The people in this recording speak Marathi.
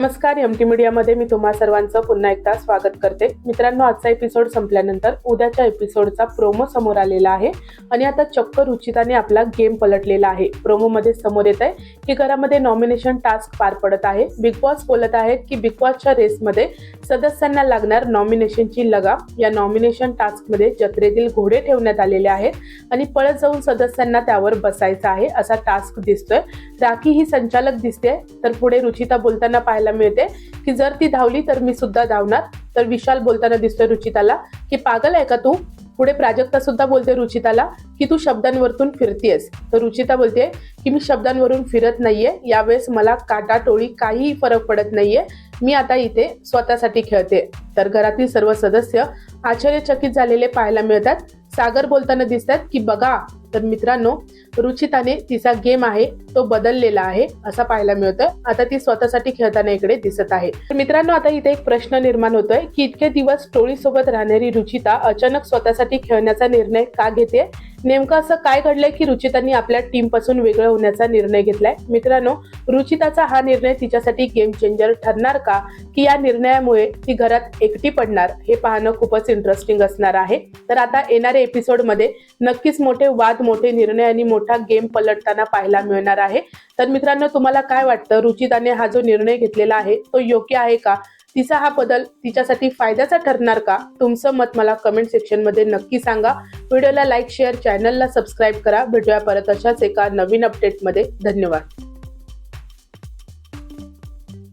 नमस्कार, एमटी मीडियामध्ये मी तुम्हा सर्वांचं पुन्हा एकदा स्वागत करते. मित्रांनो, आजचा एपिसोड संपल्यानंतर उद्याच्या एपिसोडचा प्रोमो समोर आलेला आहे आणि आता चक्क रुचिताने आपला गेम पलटलेला आहे. प्रोमोमध्ये समोर येत आहे की घरामध्ये नॉमिनेशन टास्क पार पडत आहे. बिग बॉस बोलत आहेत की बिग बॉसच्या रेसमध्ये सदस्यांना लागणार नॉमिनेशनची लगाम. या नॉमिनेशन टास्कमध्ये जत्रेतील घोडे ठेवण्यात आलेले आहेत आणि पळत जाऊन सदस्यांना त्यावर बसायचं आहे असा टास्क दिसतोय. राखी ही संचालक दिसते, तर पुढे रुचिता बोलताना पाहायला मिळते की जर ती धावली तर मी सुद्धा धावणार. तर विशाल बोलताना दिसतोय रुचिताला की पागल आहे का तू. पुढे प्राजक्ता सुद्धा बोलते रुचिताला की तू शब्दांवरतून फिरतेस. तर रुचिता बोलते की मी शब्दांवरून फिरत नाहीये, यावेळेस मला काटा टोळी काहीही फरक पडत नाहीये, मी आता इथे स्वतःसाठी खेळते. तर घरातील सर्व सदस्य आश्चर्यचकित झालेले पाहायला मिळतात. सागर बोलताना दिसतात की बघा. तर मित्रांनो, रुचिताने तिचा गेम आहे तो बदललेला आहे असा पाहायला मिळतोय. आता ती स्वतःसाठी खेळताना इकडे दिसत आहे. तर मित्रांनो, आता इथे एक प्रश्न निर्माण होतोय की इतके दिवस टोळीसोबत राहणारी रुचिता अचानक स्वतःसाठी खेळण्याचा निर्णय का घेते. नेमकं असं काय घडलंय की रुचितांनी आपल्या टीम पासून वेगळं होण्याचा निर्णय घेतलाय. मित्रांनो, रुचिताचा हा निर्णय तिच्यासाठी गेम चेंजर ठरणार का, की या निर्णयामुळे ती घरात एकटी पडणार, हे पाहणं खूपच इंटरेस्टिंग असणार आहे. तर आता येणाऱ्या एपिसोडमध्ये नक्कीच मोठे वाद, मोठे निर्णय आणि मोठा गेम पलटताना पाहायला मिळणार आहे. तर मित्रांनो, तुम्हाला काय वाटतं, रुचिताने हा जो निर्णय घेतलेला आहे तो योग्य आहे का? तिचा हा बदल तिच्यासाठी फायद्याचा ठरणार का? तुमचं मत मला कमेंट सेक्शन मध्ये नक्की सांगा. व्हिडिओला लाईक, शेअर, चॅनलला सबस्क्राईब करा. भेटूया परत अशाच एका नवीन अपडेटमध्ये. धन्यवाद.